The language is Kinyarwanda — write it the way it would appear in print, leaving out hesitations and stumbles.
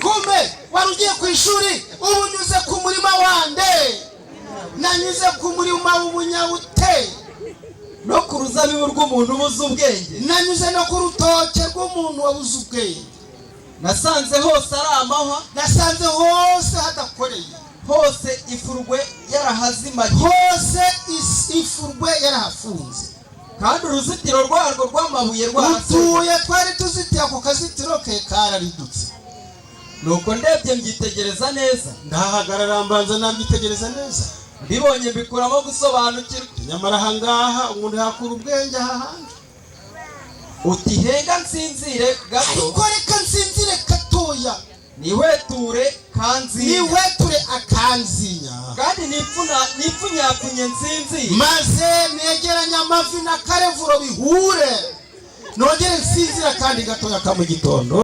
kumbe warugiye ku ishuri ubunyuze ku murima wande nanyuze ku murima w'ubunyabute no ku ruzabibu rw'umuntu ubuze ubwenge nanyuze no ku rutoke rw'umuntu wabuze ubwenge nasanze hose ari amahwa nasanze hose hadakoreye hose ifurwe yarahazimaye hose ifurwe yarahafunze kandi uruzitiro rwarwo rw'amabuye utuye twari tuzitiye ako kazitiro ke kararidutse nuko ndebye mbyitegereza neza ndahagarara mbanza nabyitegereza neza mbibonye mbikuramo gusobanukirwa nyamara ahangaha umuntu yakura ubwenge ahahandi uti henga nsinzire gato ariko reka nsinzire gatoya niweture akanzinya kandi nipfunyapfunye nsinzire maze negeranya amavi na karevuro bihure nongere nsinzira kandi gatoya ka mu gitondo